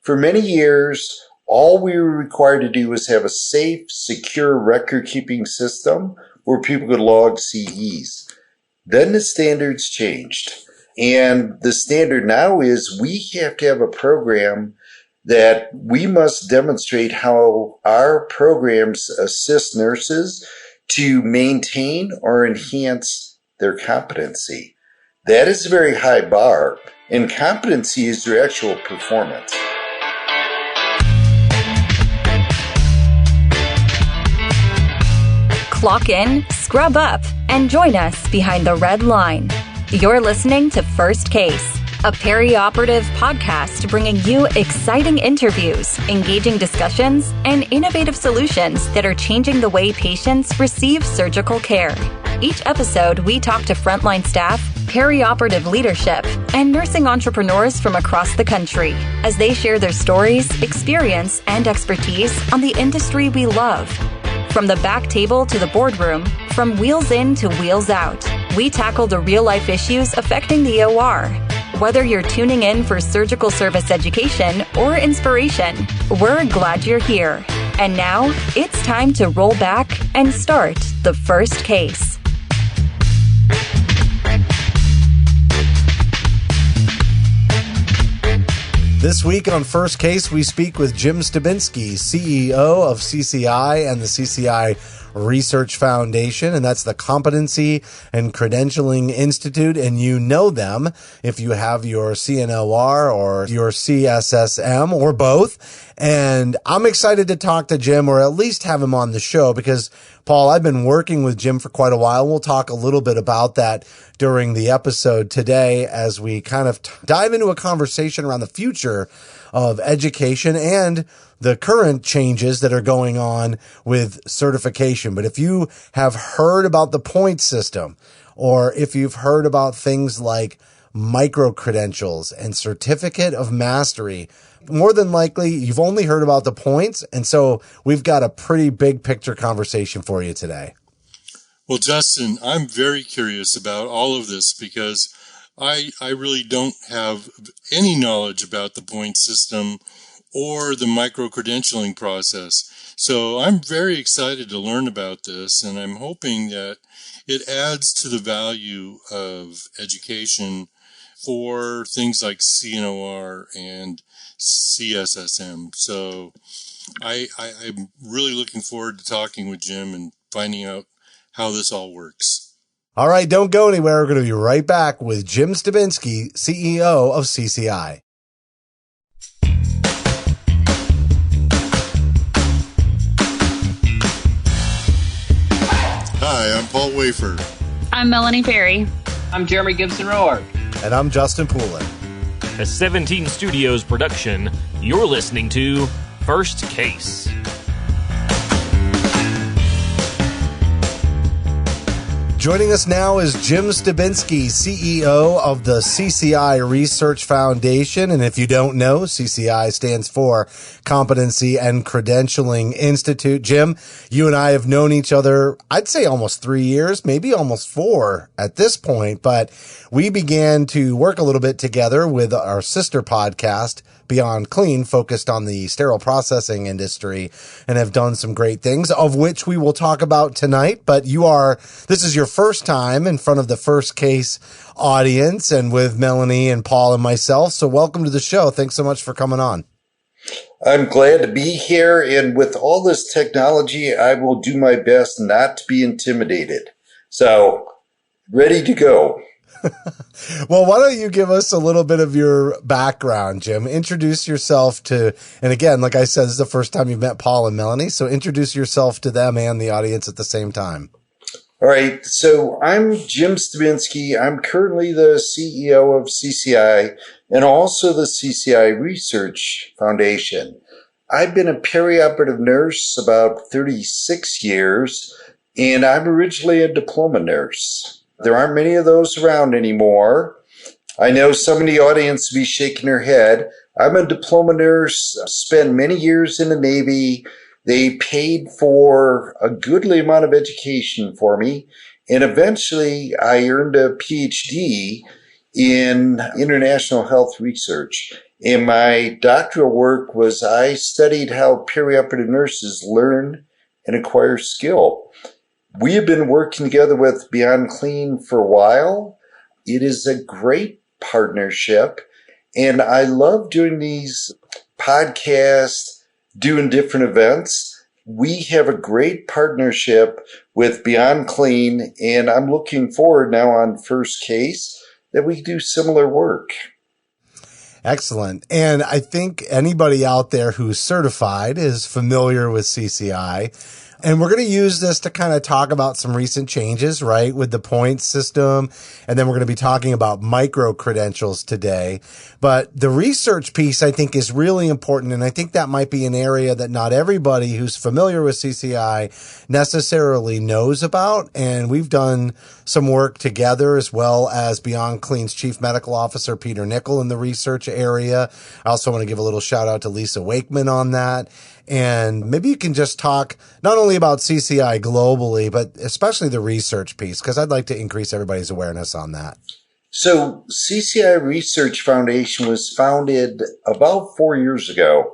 For many years, all we were required to do was have a safe, secure record-keeping system where people could log CEs. Then the standards changed. And the standard now is we have to have a program that we must demonstrate how our programs assist nurses to maintain or enhance their competency. That is a very high bar, and competency is their actual performance. Clock in, scrub up, and join us behind the red line. You're listening to First Case, a perioperative podcast bringing you exciting interviews, engaging discussions, and innovative solutions that are changing the way patients receive surgical care. Each episode, we talk to frontline staff, perioperative leadership, and nursing entrepreneurs from across the country as they share their stories, experience, and expertise on the industry we love. From the back table to the boardroom, from wheels in to wheels out, we tackle the real-life issues affecting the OR. Whether you're tuning in for surgical service education or inspiration, we're glad you're here. And now, it's time to roll back and start the first case. This week on First Case, we speak with Jim Stobinski, CEO of CCI and the CCI Research Foundation, and that's the Competency and Credentialing Institute, and you know them if you have your CNOR or your CSSM or both. And I'm excited to talk to Jim, or at least have him on the show, because Paul, I've been working with Jim for quite a while. We'll talk a little bit about that during the episode today as we kind of dive into a conversation around the future of education and the current changes that are going on with certification. But if you have heard about the point system, or if you've heard about things like microcredentials and certificate of mastery, more than likely you've only heard about the points. And so we've got a pretty big picture conversation for you today. Well, Justin, I'm very curious about all of this because I really don't have any knowledge about the point system or the micro-credentialing process. So I'm very excited to learn about this, and I'm hoping that it adds to the value of education for things like CNOR and CSSM. So I'm really looking forward to talking with Jim and finding out how this all works. All right, don't go anywhere. We're going to be right back with Jim Stobinski, CEO of CCI. Hi, I'm Paul Wafer. I'm Melanie Perry. I'm Jeremy Gibson-Roark. And I'm Justin Poulin. A 17 Studios production, you're listening to First Case. Joining us now is Jim Stobinski, CEO of the CCI Research Foundation. And if you don't know, CCI stands for Competency and Credentialing Institute. Jim, you and I have known each other, I'd say almost 3 years, maybe almost 4 at this point. But we began to work a little bit together with our sister podcast, Beyond Clean, focused on the sterile processing industry, and have done some great things, of which we will talk about tonight. But this is your first time in front of the First Case audience and with Melanie and Paul and myself. So welcome to the show. Thanks so much for coming on. I'm glad to be here, and with all this technology, I will do my best not to be intimidated. So, ready to go. Well, why don't you give us a little bit of your background, Jim? Introduce yourself and again, like I said, this is the first time you've met Paul and Melanie, so introduce yourself to them and the audience at the same time. All right, so I'm Jim Stobinski. I'm currently the CEO of CCI and also the CCI Research Foundation. I've been a perioperative nurse about 36 years, and I'm originally a diploma nurse. There aren't many of those around anymore. I know some in the audience will be shaking their head. I'm a diploma nurse, spent many years in the Navy. They paid for a goodly amount of education for me, and eventually I earned a PhD in international health research. And my doctoral work was I studied how perioperative nurses learn and acquire skill. We have been working together with Beyond Clean for a while. It is a great partnership, and I love doing these podcasts, doing different events. We have a great partnership with Beyond Clean, and I'm looking forward now on First Case that we do similar work. Excellent. And I think anybody out there who's certified is familiar with CCI. And we're going to use this to kind of talk about some recent changes, right, with the points system. And then we're going to be talking about micro-credentials today. But the research piece, I think, is really important. And I think that might be an area that not everybody who's familiar with CCI necessarily knows about. And we've done some work together, as well as Beyond Clean's Chief Medical Officer, Peter Nickel, in the research area. I also want to give a little shout out to Lisa Wakeman on that. And maybe you can just talk not only about CCI globally, but especially the research piece, because I'd like to increase everybody's awareness on that. So CCI Research Foundation was founded about 4 years ago.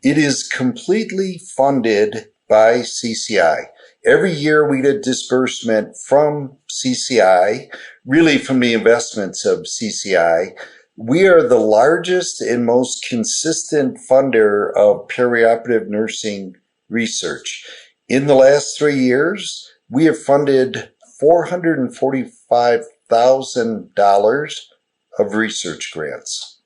It is completely funded by CCI. Every year we get a disbursement from CCI, really from the investments of CCI. We are the largest and most consistent funder of perioperative nursing research. In the last 3 years, we have funded $445,000 of research grants.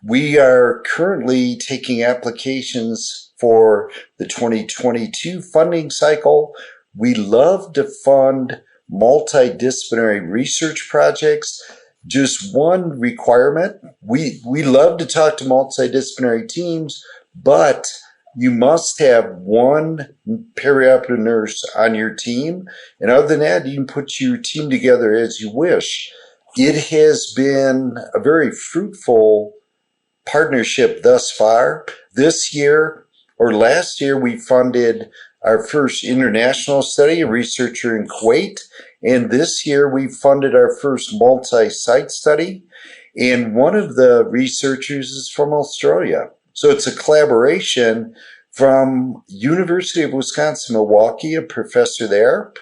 We are currently taking applications for the 2022 funding cycle. We love to fund multidisciplinary research projects. Just one requirement, we love to talk to multidisciplinary teams, but you must have one perioperative nurse on your team. And other than that, you can put your team together as you wish. It has been a very fruitful partnership thus far. This year or last year, we funded our first international study, a researcher in Kuwait. And this year we funded our first multi-site study. And one of the researchers is from Australia. So it's a collaboration from University of Wisconsin-Milwaukee, a professor there,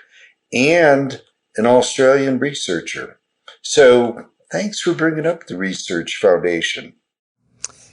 and an Australian researcher. So thanks for bringing up the Research Foundation.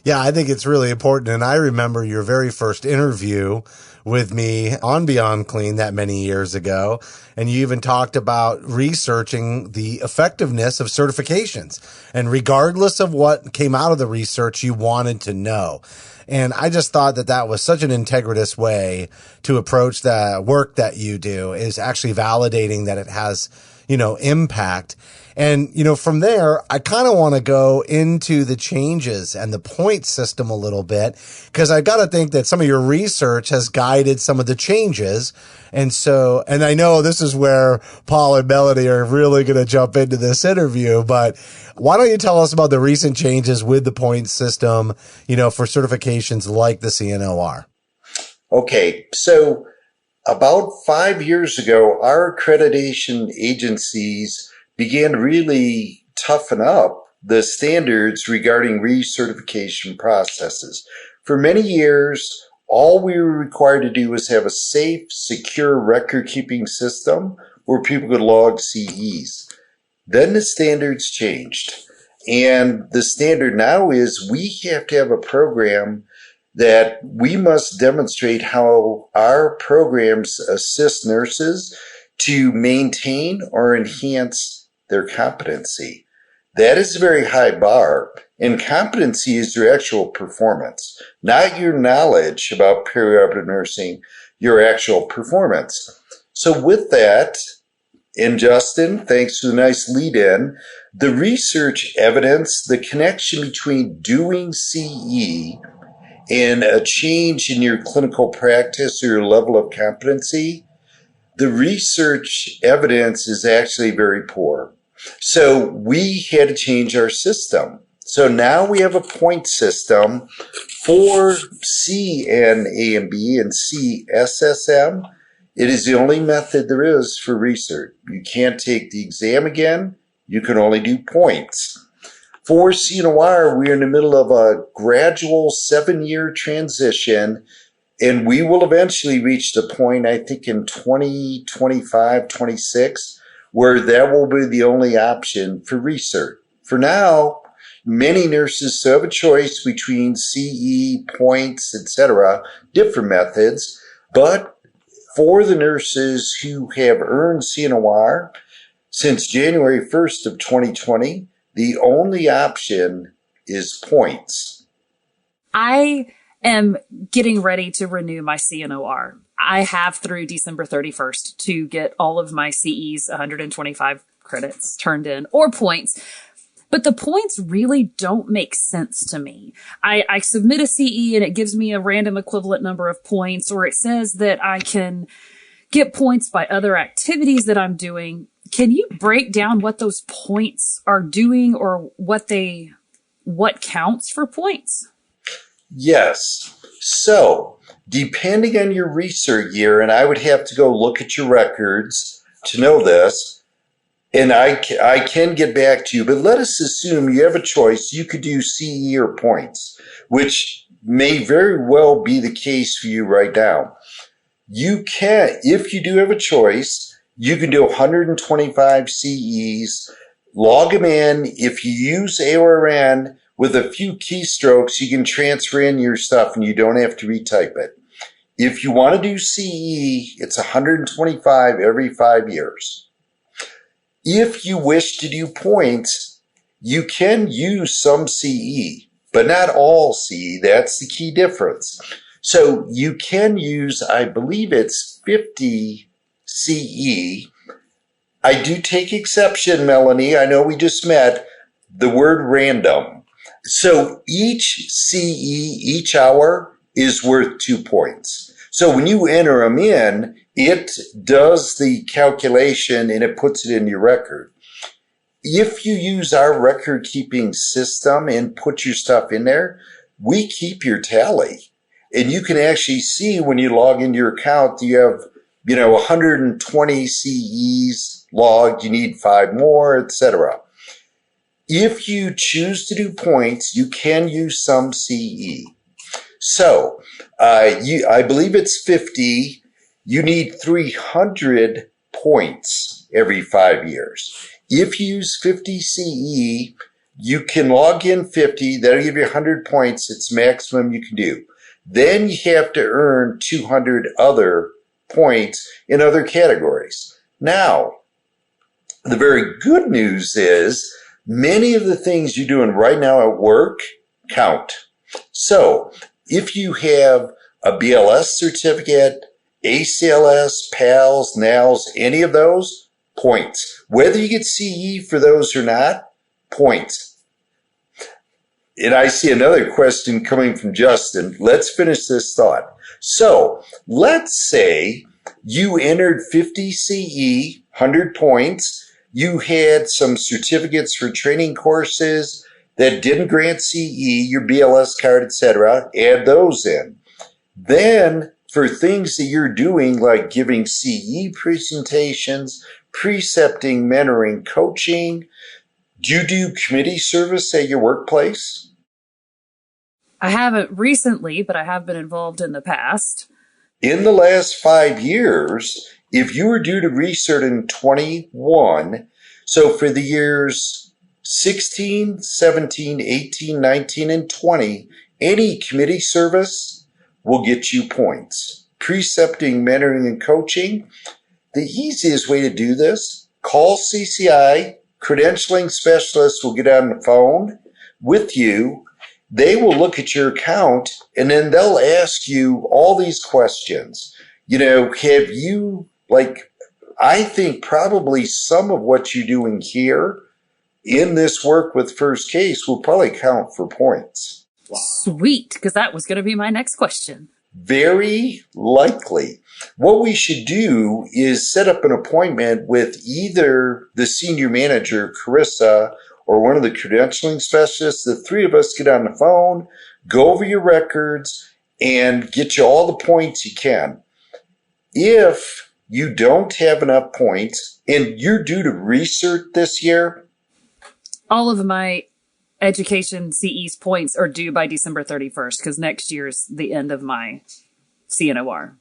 Yeah, I think it's really important. And I remember your very first interview with me on Beyond Clean that many years ago. And you even talked about researching the effectiveness of certifications. And regardless of what came out of the research, you wanted to know. And I just thought that that was such an integritous way to approach the work that you do, is actually validating that it has, impact. And, from there, I kind of want to go into the changes and the point system a little bit, because I got to think that some of your research has guided some of the changes. And I know this is where Paul and Melanie are really going to jump into this interview, but why don't you tell us about the recent changes with the point system, for certifications like the CNOR? Okay. So about 5 years ago, our accreditation agencies began to really toughen up the standards regarding recertification processes. For many years, all we were required to do was have a safe, secure record-keeping system where people could log CEs. Then the standards changed. And the standard now is we have to have a program that we must demonstrate how our programs assist nurses to maintain or enhance their competency. That is a very high bar, and competency is your actual performance, not your knowledge about perioperative nursing, your actual performance. So with that, and Justin, thanks for the nice lead in, the research evidence, the connection between doing CE and a change in your clinical practice or your level of competency, the research evidence is actually very poor. So we had to change our system. So now we have a point system for CNA and B and CSSM. It is the only method there is for research. You can't take the exam again. You can only do points. For CNOR, we're in the middle of a gradual 7-year transition, and we will eventually reach the point, I think in 2025, 26, where that will be the only option for research. For now, many nurses still have a choice between CE, points, etc., different methods, but for the nurses who have earned CNOR since January 1st of 2020, the only option is points. I am getting ready to renew my CNOR. I have through December 31st to get all of my CEs 125 credits turned in, or points. But the points really don't make sense to me. I submit a CE and it gives me a random equivalent number of points, or it says that I can get points by other activities that I'm doing. Can you break down what those points are doing, or what counts for points? Yes. So, depending on your research year, and I would have to go look at your records to know this, and I can get back to you, but let us assume you have a choice. You could do CE or points, which may very well be the case for you right now. You can, if you do have a choice, you can do 125 CEs, log them in. If you use AORN with a few keystrokes, you can transfer in your stuff and you don't have to retype it. If you want to do CE, it's 125 every 5 years. If you wish to do points, you can use some CE, but not all CE. That's the key difference. So you can use, I believe it's 50 CE. I do take exception, Melanie. I know we just met the word random. So each CE, each hour is worth 2 points. So when you enter them in, it does the calculation and it puts it in your record. If you use our record keeping system and put your stuff in there, we keep your tally. And you can actually see when you log into your account, you have 120 CEs logged, you need 5 more, etc. If you choose to do points, you can use some CE. So, I believe it's 50. You need 300 points every 5 years. If you use 50 CE, you can log in 50. That'll give you 100 points. It's maximum you can do. Then you have to earn 200 other points in other categories. Now, the very good news is many of the things you're doing right now at work count. So if you have a BLS certificate, ACLS, PALS, NALS, any of those, points. Whether you get CE for those or not, points. And I see another question coming from Justin. Let's finish this thought. So let's say you entered 50 CE, 100 points. You had some certificates for training courses that didn't grant CE, your BLS card, etc. Add those in. Then for things that you're doing like giving CE presentations, precepting, mentoring, coaching, do you do committee service at your workplace? I haven't recently, but I have been involved in the past. In the last 5 years, if you were due to recert in 21, so for the years 16, 17, 18, 19, and 20, any committee service will get you points. Precepting, mentoring, and coaching, the easiest way to do this, call CCI. Credentialing specialists will get on the phone with you. They will look at your account and then they'll ask you all these questions. Have you, I think probably some of what you're doing here in this work with First Case will probably count for points. Wow. Sweet, because that was going to be my next question. Very likely. What we should do is set up an appointment with either the senior manager, Carissa, or one of the credentialing specialists. The three of us get on the phone, go over your records, and get you all the points you can. If you don't have enough points, and you're due to recert this year? All of my education CE's points are due by December 31st because next year's the end of my CNOR.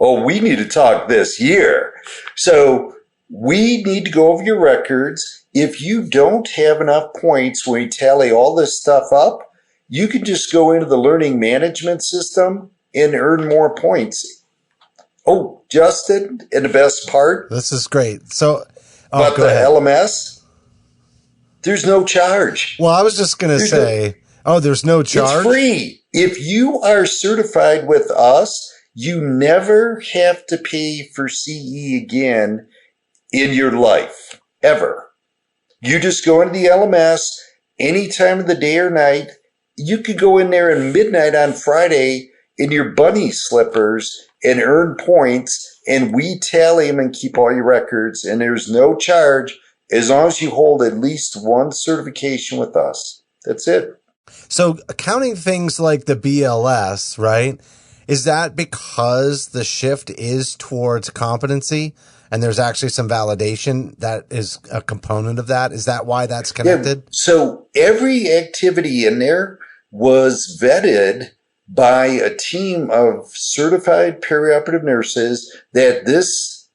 Oh, we need to talk this year. So we need to go over your records. If you don't have enough points when you tally all this stuff up, you can just go into the learning management system and earn more points. Oh, Justin, and the best part. This is great. So, but go the ahead. LMS, there's no charge. Well, I was just going to say, there's no charge? It's free. If you are certified with us, you never have to pay for CE again in your life, ever. You just go into the LMS any time of the day or night. You could go in there at midnight on Friday in your bunny slippers and earn points, and we tally them and keep all your records, and there's no charge as long as you hold at least one certification with us. That's it. So counting things like the BLS, right? Is that because the shift is towards competency and there's actually some validation that is a component of that? Is that why that's connected? Yeah, so every activity in there was vetted by a team of certified perioperative nurses that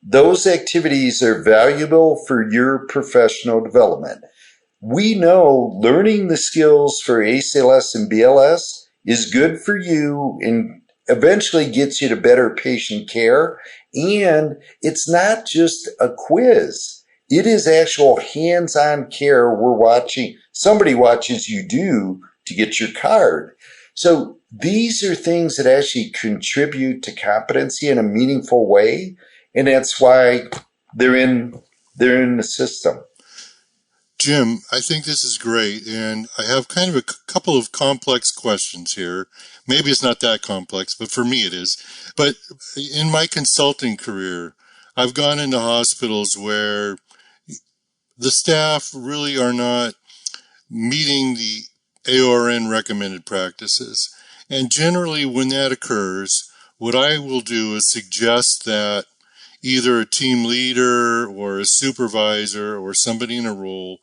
those activities are valuable for your professional development. We know learning the skills for ACLS and BLS is good for you and eventually gets you to better patient care. And it's not just a quiz. It is actual hands-on care somebody watches you do to get your card. So these are things that actually contribute to competency in a meaningful way. And that's why they're in the system. Jim, I think this is great, and I have kind of a couple of complex questions here. Maybe it's not that complex, but for me it is. But in my consulting career, I've gone into hospitals where the staff really are not meeting the AORN recommended practices. And generally when that occurs, what I will do is suggest that either a team leader or a supervisor or somebody in a role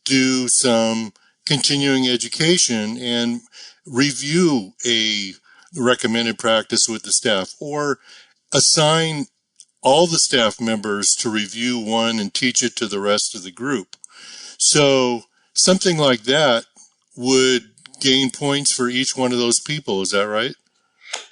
do some continuing education and review a recommended practice with the staff, or assign all the staff members to review one and teach it to the rest of the group. So something like that would gain points for each one of those people. Is that right?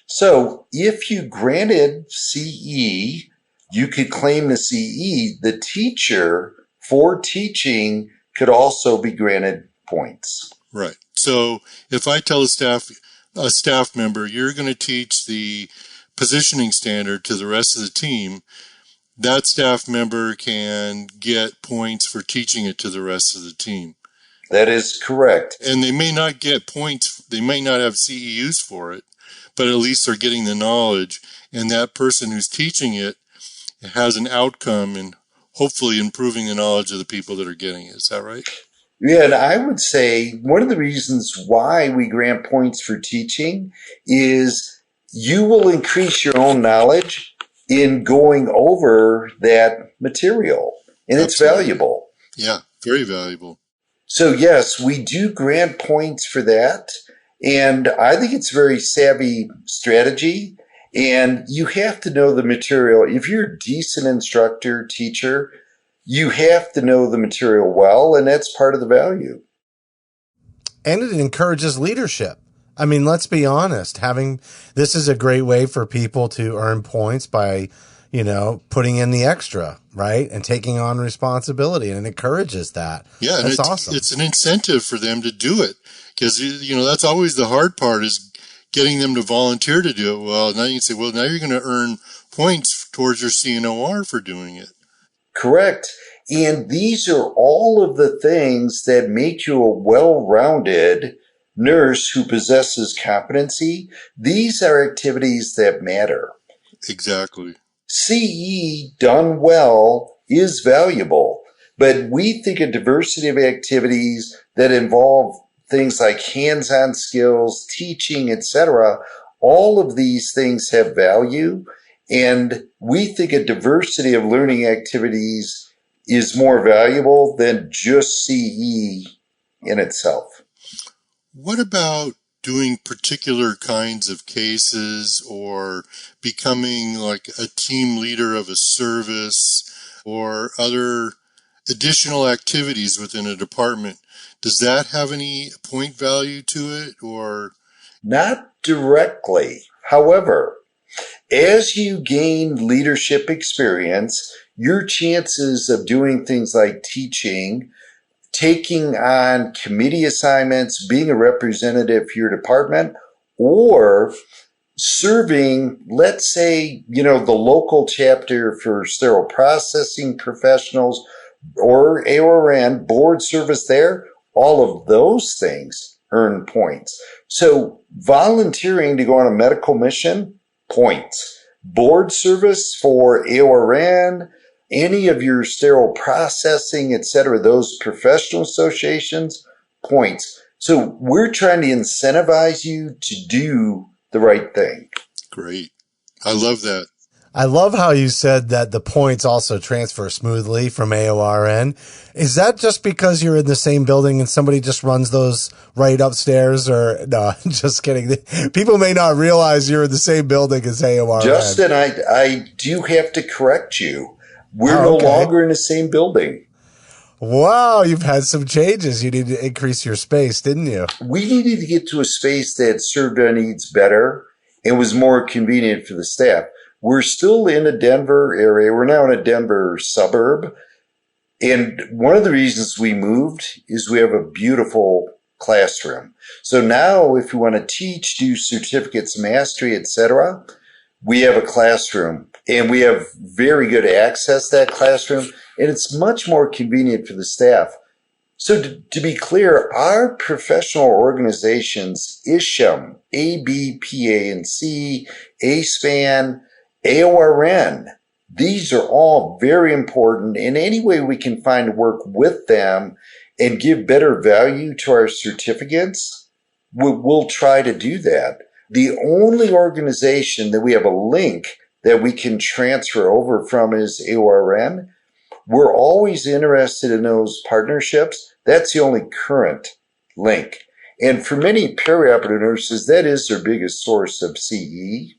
So if you granted CE, you could claim the CE. The teacher for teaching could also be granted points. Right. So if I tell a staff member, you're going to teach the positioning standard to the rest of the team, that staff member can get points for teaching it to the rest of the team. That is correct. And they may not get points, they may not have CEUs for it, but at least they're getting the knowledge, and that person who's teaching it has an outcome and hopefully improving the knowledge of the people that are getting it. Is that right? Yeah, and I would say one of the reasons why we grant points for teaching is you will increase your own knowledge in going over that material, and Absolutely. It's valuable. Yeah, very valuable. So yes, we do grant points for that, and I think it's a very savvy strategy, and you have to know the material. If you're a decent instructor, teacher, you have to know the material well, and that's part of the value. And it encourages leadership. I mean, let's be honest. This is a great way for people to earn points by, putting in the extra, right? And taking on responsibility, and it encourages that. Yeah. That's awesome. It's an incentive for them to do it, because, that's always the hard part, is getting them to volunteer to do it. Well, now you can say, well, now you're going to earn points towards your CNOR for doing it. Correct. And these are all of the things that make you a well-rounded nurse who possesses competency. These are activities that matter. Exactly. CE done well is valuable, but we think a diversity of activities that involve things like hands-on skills, teaching, etc., all of these things have value. And we think a diversity of learning activities is more valuable than just CE in itself. What about doing particular kinds of cases or becoming like a team leader of a service or other additional activities within a department? Does that have any point value to it or? Not directly. However, as you gain leadership experience, your chances of doing things like teaching, taking on committee assignments, being a representative for your department, or serving, let's say, the local chapter for sterile processing professionals or AORN, board service there, all of those things earn points. So volunteering to go on a medical mission, points. Board service for AORN, any of your sterile processing, etc., those professional associations, points. So we're trying to incentivize you to do the right thing. Great. I love that. I love how you said that the points also transfer smoothly from AORN. Is that just because you're in the same building and somebody just runs those right upstairs? Or no, just kidding. People may not realize you're in the same building as AORN. Justin, I do have to correct you. We're no longer in the same building. Wow, you've had some changes. You need to increase your space, didn't you? We needed to get to a space that served our needs better and was more convenient for the staff. We're still in a Denver area. We're now in a Denver suburb. And one of the reasons we moved is we have a beautiful classroom. So now if you want to teach, do certificates, mastery, etc., we have a classroom and we have very good access to that classroom, and it's much more convenient for the staff. So to be clear, our professional organizations, ISHM, ABPANC, ASPAN, AORN, these are all very important. In any way we can find to work with them and give better value to our certificates, we'll try to do that. The only organization that we have a link that we can transfer over from is AORN. We're always interested in those partnerships. That's the only current link. And for many perioperative nurses, that is their biggest source of CE.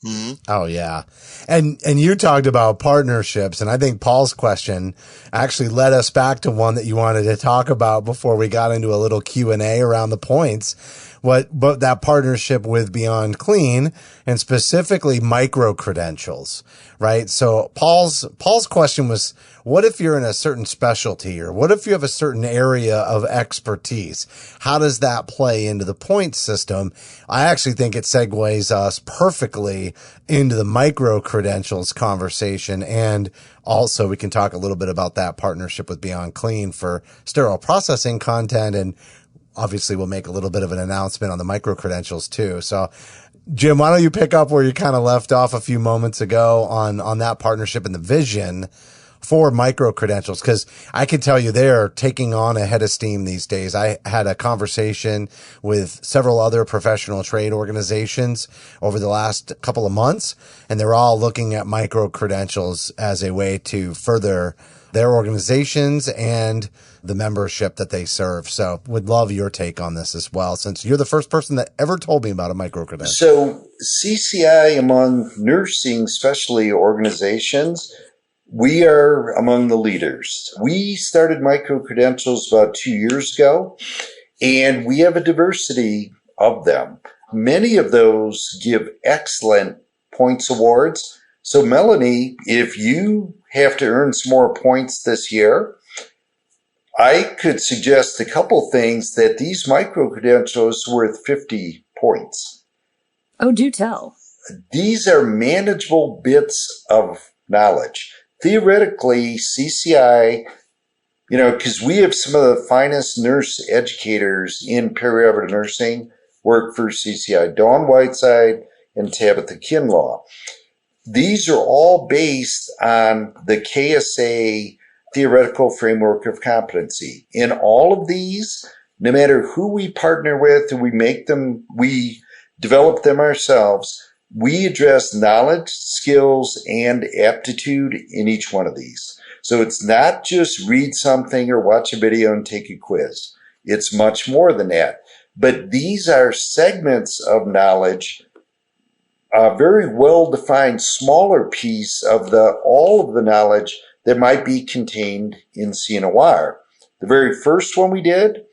Mm-hmm. Oh, yeah. And you talked about partnerships, and I think Paul's question actually led us back to one that you wanted to talk about before we got into a little Q&A around the points. What that partnership with Beyond Clean and specifically microcredentials, right? So Paul's question was, what if you're in a certain specialty, or what if you have a certain area of expertise? How does that play into the point system? I actually think it segues us perfectly into the microcredentials conversation. And also we can talk a little bit about that partnership with Beyond Clean for sterile processing content, and obviously we'll make a little bit of an announcement on the microcredentials too. So Jim, why don't you pick up where you kind of left off a few moments ago on that partnership and the vision for microcredentials? Because I can tell you they're taking on a head of steam these days. I had a conversation with several other professional trade organizations over the last couple of months, and they're all looking at microcredentials as a way to further their organizations and the membership that they serve. So would love your take on this as well, since you're the first person that ever told me about a microcredential. So CCI, among nursing specialty organizations, we are among the leaders. We started microcredentials about 2 years ago, and we have a diversity of them. Many of those give excellent points awards. So Melanie, if you have to earn some more points this year, I could suggest a couple things that these microcredentials are worth 50 points. Oh, do tell. These are manageable bits of knowledge. Theoretically, CCI, because we have some of the finest nurse educators in perioperative nursing work for CCI, Dawn Whiteside and Tabitha Kinlaw. These are all based on the KSA theoretical framework of competency. In all of these, no matter who we partner with and we develop them ourselves, we address knowledge, skills, and aptitude in each one of these. So it's not just read something or watch a video and take a quiz. It's much more than that. But these are segments of knowledge, a very well-defined smaller piece of all of the knowledge that might be contained in CNOR. The very first one we did,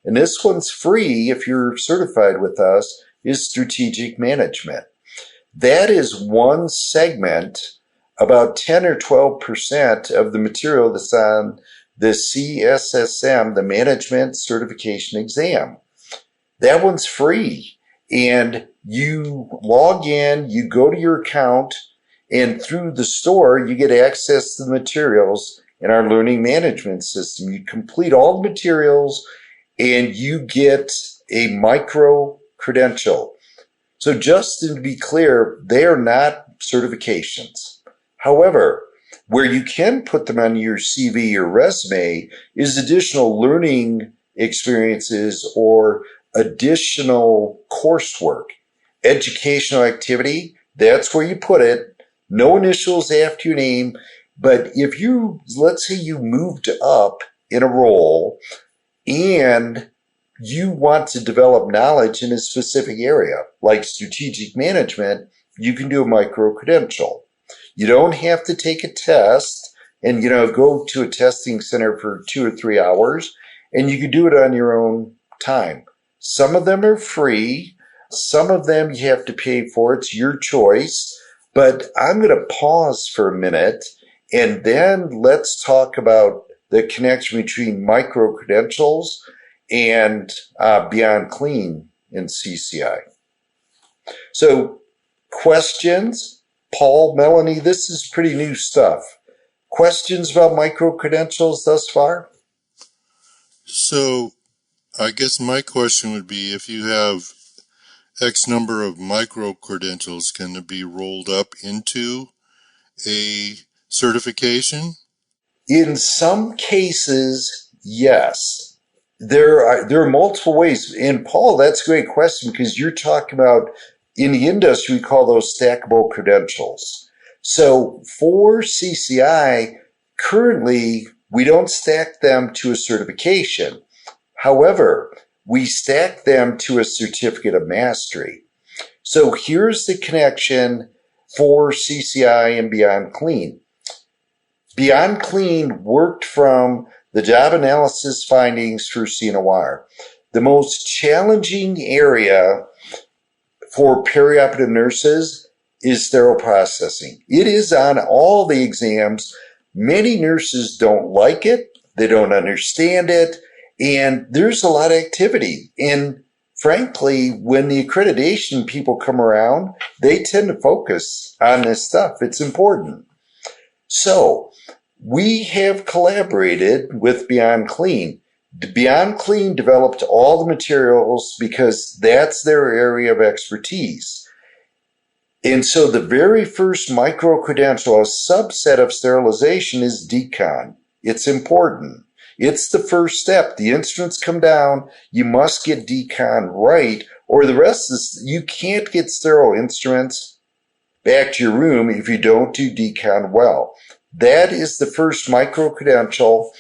and this one's free if you're certified with us, is strategic management. That is one segment, about 10 or 12% of the material that's on the CSSM, the Management Certification Exam. That one's free. And you log in, you go to your account, and through the store, you get access to the materials in our learning management system. You complete all the materials, and you get a micro-credential. So just to be clear, they are not certifications. However, where you can put them on your CV or resume is additional learning experiences or additional coursework. Educational activity, that's where you put it. No initials after your name. But if let's say you moved up in a role and you want to develop knowledge in a specific area, like strategic management, you can do a micro-credential. You don't have to take a test and, go to a testing center for 2 or 3 hours, and you can do it on your own time. Some of them are free. Some of them you have to pay for. It's your choice. But I'm going to pause for a minute, and then let's talk about the connection between micro-credentials and Beyond Clean in CCI. So, questions? Paul, Melanie, this is pretty new stuff. Questions about micro-credentials thus far? So, I guess my question would be, if you have X number of micro-credentials, can it be rolled up into a certification? In some cases, yes. There are multiple ways. And Paul, that's a great question because you're talking about, in the industry, we call those stackable credentials. So for CCI, currently, we don't stack them to a certification. However, we stack them to a certificate of mastery. So here's the connection for CCI and Beyond Clean. Beyond Clean worked from the job analysis findings for CNOR. The most challenging area for perioperative nurses is sterile processing. It is on all the exams. Many nurses don't like it. They don't understand it. And there's a lot of activity. And frankly, when the accreditation people come around, they tend to focus on this stuff. It's important. So we have collaborated with Beyond Clean. Beyond Clean developed all the materials because that's their area of expertise. And so the very first micro-credential, a subset of sterilization, is decon. It's important. It's the first step. The instruments come down. You must get decon right, or the rest is, you can't get sterile instruments back to your room if you don't do decon well. That is the first micro-credential.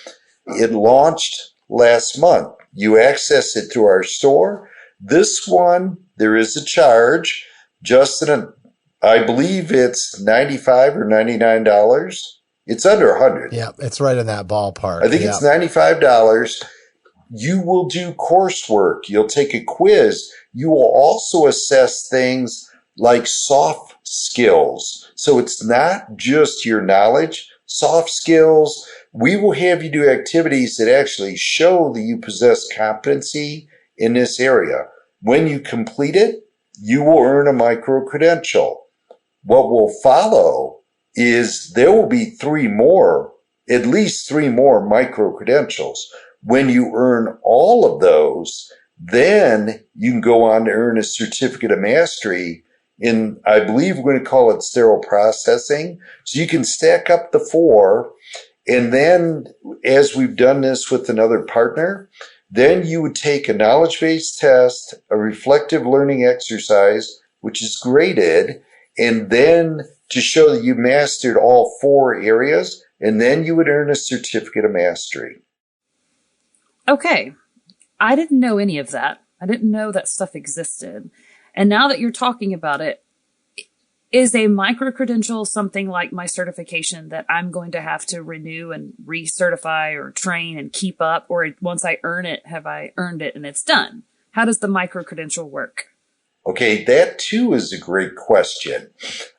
It launched last month. You access it through our store. This one, there is a charge. Justin, I believe it's $95 or $99. It's under $100. Yeah, it's right in that ballpark. I think it's $95. You will do coursework. You'll take a quiz. You will also assess things like soft skills. So it's not just your knowledge, soft skills. We will have you do activities that actually show that you possess competency in this area. When you complete it, you will earn a micro-credential. What will follow is there will be at least three more micro-credentials. When you earn all of those, then you can go on to earn a certificate of mastery in, I believe we're going to call it sterile processing. So you can stack up the 4. And then, as we've done this with another partner, then you would take a knowledge-based test, a reflective learning exercise, which is graded, and then to show that you mastered all 4 areas, and then you would earn a certificate of mastery. Okay. I didn't know any of that. I didn't know that stuff existed. And now that you're talking about it, is a microcredential something like my certification that I'm going to have to renew and recertify or train and keep up? Or once I earn it, have I earned it and it's done? How does the microcredential work? Okay, that too is a great question.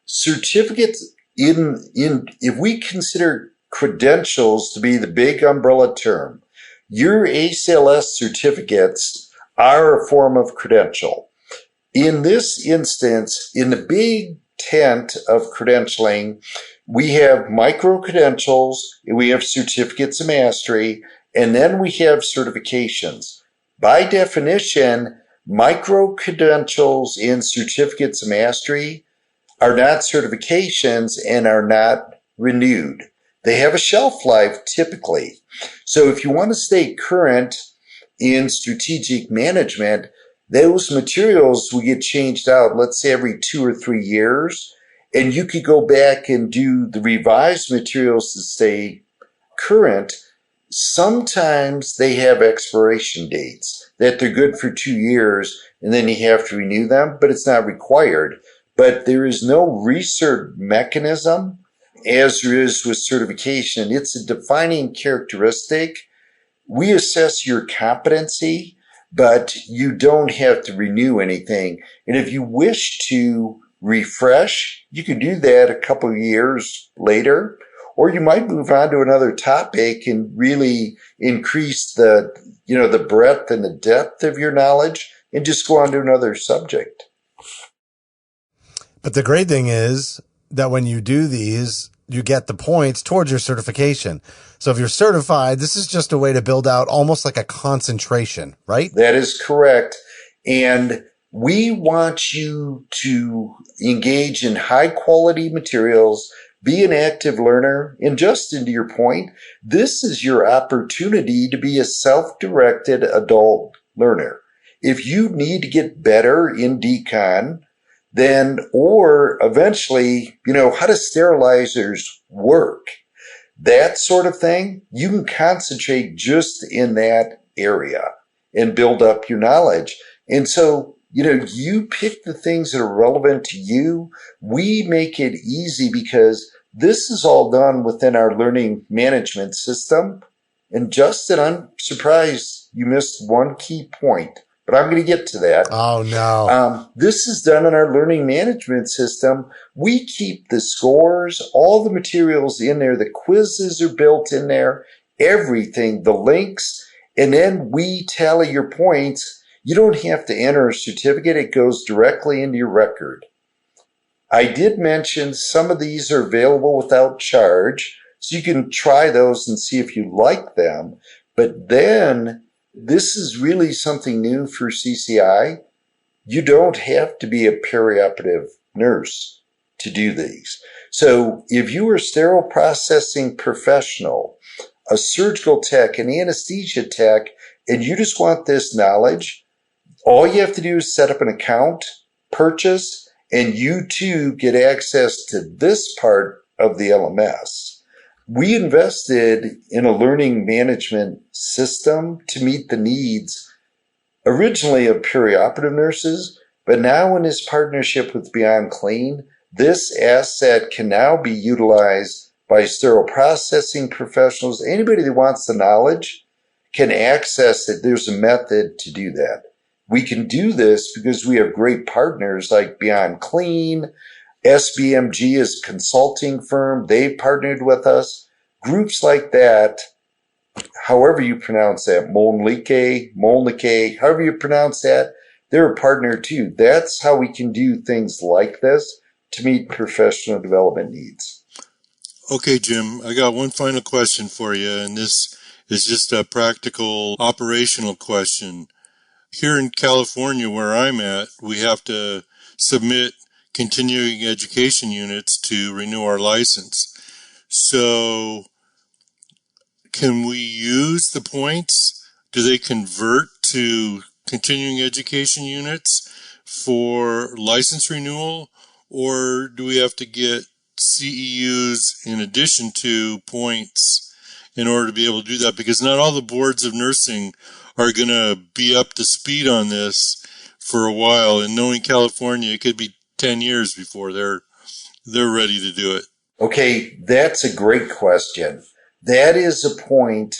Certificates if we consider credentials to be the big umbrella term, your ACLS certificates are a form of credential. In this instance, in the big tent of credentialing, we have micro-credentials, we have certificates of mastery, and then we have certifications. By definition, micro-credentials and certificates of mastery are not certifications and are not renewed. They have a shelf life typically. So if you want to stay current in strategic management, those materials will get changed out, let's say every 2 or 3 years, and you could go back and do the revised materials to stay current. Sometimes they have expiration dates that they're good for 2 years and then you have to renew them, but it's not required. But there is no recert mechanism as there is with certification. It's a defining characteristic. We assess your competency, but you don't have to renew anything. And if you wish to refresh, you can do that a couple of years later, or you might move on to another topic and really increase the breadth and the depth of your knowledge and just go on to another subject. But the great thing is that when you do these, you get the points towards your certification. So if you're certified, this is just a way to build out almost like a concentration, right? That is correct. And we want you to engage in high quality materials, be an active learner, and just into your point, this is your opportunity to be a self-directed adult learner. If you need to get better in decon, then, or eventually, how do sterilizers work? That sort of thing, you can concentrate just in that area and build up your knowledge. And so, you pick the things that are relevant to you. We make it easy because this is all done within our learning management system. And Justin, I'm surprised you missed one key point, but I'm going to get to that. Oh, no. This is done in our learning management system. We keep the scores, all the materials in there. The quizzes are built in there, everything, the links, and then we tally your points. You don't have to enter a certificate. It goes directly into your record. I did mention some of these are available without charge, so you can try those and see if you like them. But then this is really something new for CCI. You don't have to be a perioperative nurse to do these. So if you are a sterile processing professional, a surgical tech, an anesthesia tech, and you just want this knowledge, all you have to do is set up an account, purchase, and you too get access to this part of the LMS. We invested in a learning management system to meet the needs originally of perioperative nurses, but now in this partnership with Beyond Clean, this asset can now be utilized by sterile processing professionals. Anybody that wants the knowledge can access it. There's a method to do that. We can do this because we have great partners like Beyond Clean. SBMG is a consulting firm. They partnered with us. Groups like that, however you pronounce that, Molnike, however you pronounce that, they're a partner too. That's how we can do things like this to meet professional development needs. Okay, Jim, I got one final question for you, and this is just a practical, operational question. Here in California, where I'm at, we have to submit continuing education units to renew our license. So can we use the points? Do they convert to continuing education units for license renewal, or do we have to get CEUs in addition to points in order to be able to do that? Because not all the boards of nursing are going to be up to speed on this for a while. And knowing California, it could be 10 years before they're ready to do it. Okay, that's a great question. That is a point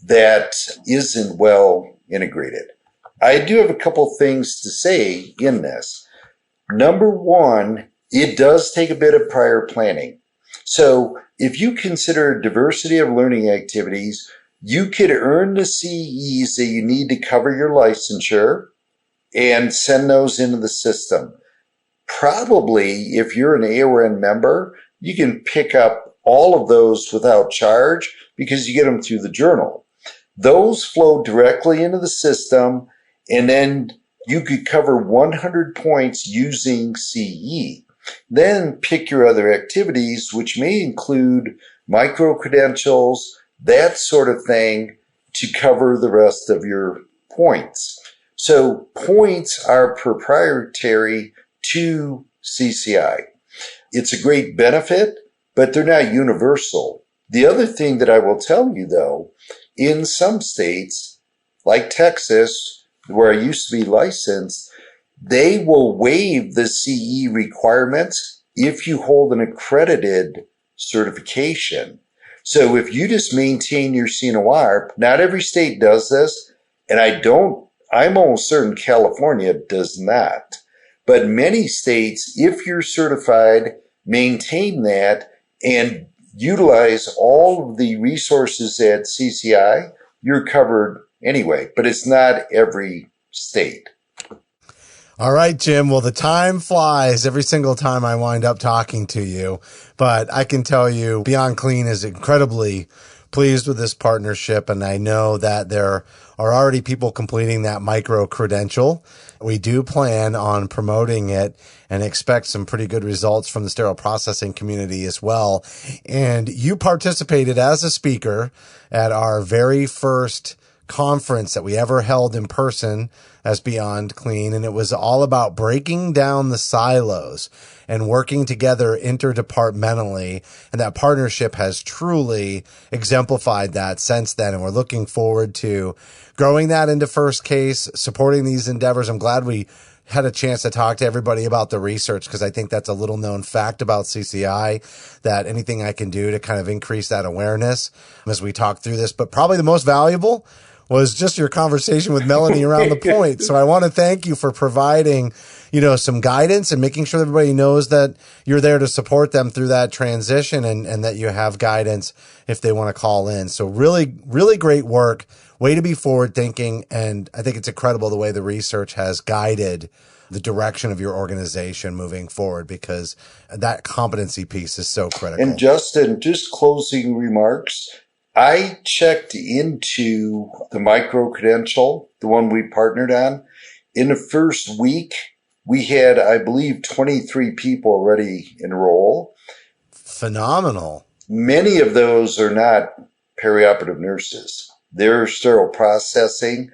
that isn't well integrated. I do have a couple things to say in this. Number one, it does take a bit of prior planning. So if you consider a diversity of learning activities, you could earn the CEs that you need to cover your licensure and send those into the system. Probably, if you're an AON member, you can pick up all of those without charge because you get them through the journal. Those flow directly into the system, and then you could cover 100 points using CE. Then pick your other activities, which may include microcredentials, that sort of thing, to cover the rest of your points. So points are proprietary to CCI. It's a great benefit, but they're not universal. The other thing that I will tell you, though, in some states, like Texas, where I used to be licensed, they will waive the CE requirements if you hold an accredited certification. So if you just maintain your CNOR, not every state does this, and I'm almost certain California does not. But many states, if you're certified, maintain that and utilize all of the resources at CCI, you're covered anyway. But it's not every state. All right, Jim. Well, the time flies every single time I wind up talking to you. But I can tell you, Beyond Clean is incredibly pleased with this partnership, and I know that there are already people completing that micro-credential. We do plan on promoting it and expect some pretty good results from the sterile processing community as well. And you participated as a speaker at our very first conference that we ever held in person as Beyond Clean, and it was all about breaking down the silos and working together interdepartmentally, and that partnership has truly exemplified that since then, and we're looking forward to growing that into First Case, supporting these endeavors. I'm glad we had a chance to talk to everybody about the research, because I think that's a little known fact about CCI, that anything I can do to kind of increase that awareness as we talk through this. But probably the most valuable was just your conversation with Melanie around the point. So I want to thank you for providing, some guidance and making sure everybody knows that you're there to support them through that transition, and that you have guidance if they want to call in. So really, really great work. Way to be forward thinking. And I think it's incredible the way the research has guided the direction of your organization moving forward, because that competency piece is so critical. And Justin, just closing remarks. I checked into the micro-credential, the one we partnered on. In the first week, we had, I believe, 23 people already enroll. Phenomenal. Many of those are not perioperative nurses. They're sterile processing.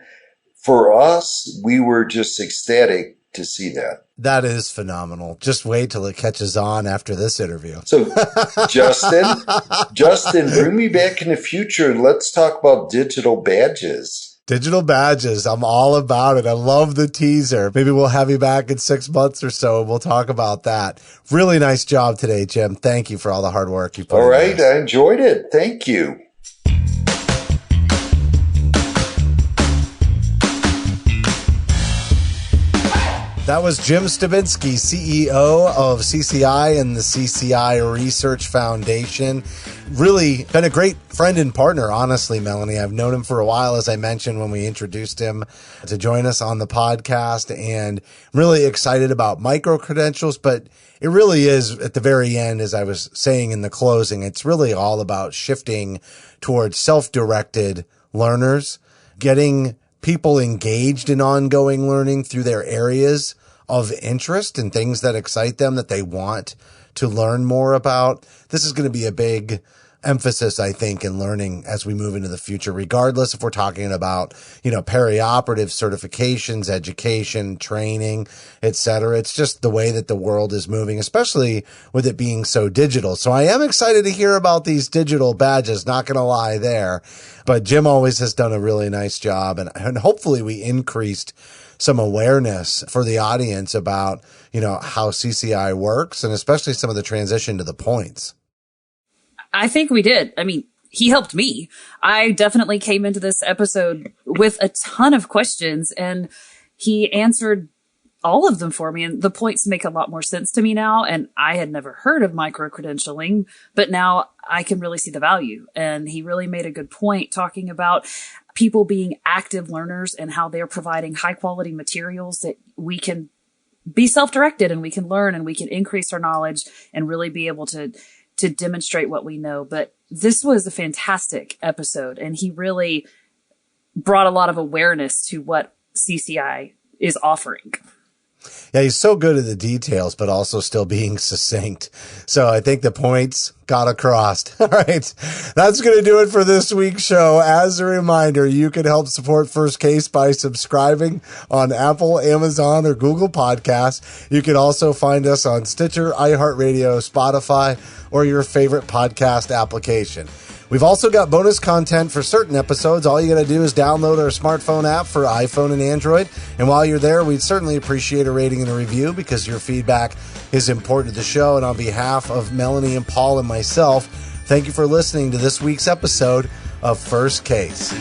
For us, we were just ecstatic to see that. That is phenomenal. Just wait till it catches on after this interview. So, Justin, bring me back in the future and let's talk about digital badges. Digital badges. I'm all about it. I love the teaser. Maybe we'll have you back in 6 months or so and we'll talk about that. Really nice job today, Jim. Thank you for all the hard work you put in. All right. I enjoyed it. Thank you. That was Jim Stobinski, CEO of CCI and the CCI Research Foundation. Really been a great friend and partner, honestly, Melanie. I've known him for a while, as I mentioned when we introduced him to join us on the podcast, and I'm really excited about micro-credentials, but it really is at the very end, as I was saying in the closing, it's really all about shifting towards self-directed learners, getting people engaged in ongoing learning through their areas of interest and things that excite them, that they want to learn more about. This is going to be a big emphasis, I think, in learning as we move into the future, regardless if we're talking about, perioperative certifications, education, training, et cetera. It's just the way that the world is moving, especially with it being so digital. So I am excited to hear about these digital badges, not going to lie there. But Jim always has done a really nice job, and hopefully we increased some awareness for the audience about, how CCI works, and especially some of the transition to the points. I think we did. I mean, he helped me. I definitely came into this episode with a ton of questions, and he answered all of them for me. And the points make a lot more sense to me now. And I had never heard of microcredentialing, but now I can really see the value. And he really made a good point talking about people being active learners and how they're providing high quality materials that we can be self-directed and we can learn and we can increase our knowledge and really be able to demonstrate what we know. But this was a fantastic episode, and he really brought a lot of awareness to what CCI is offering. Yeah, he's so good at the details, but also still being succinct. So I think the points got across. All right. That's going to do it for this week's show. As a reminder, you can help support First Case by subscribing on Apple, Amazon, or Google Podcasts. You can also find us on Stitcher, iHeartRadio, Spotify, or your favorite podcast application. We've also got bonus content for certain episodes. All you got to do is download our smartphone app for iPhone and Android. And while you're there, we'd certainly appreciate a rating and a review because your feedback is important to the show. And on behalf of Melanie and Paul and myself, thank you for listening to this week's episode of First Case.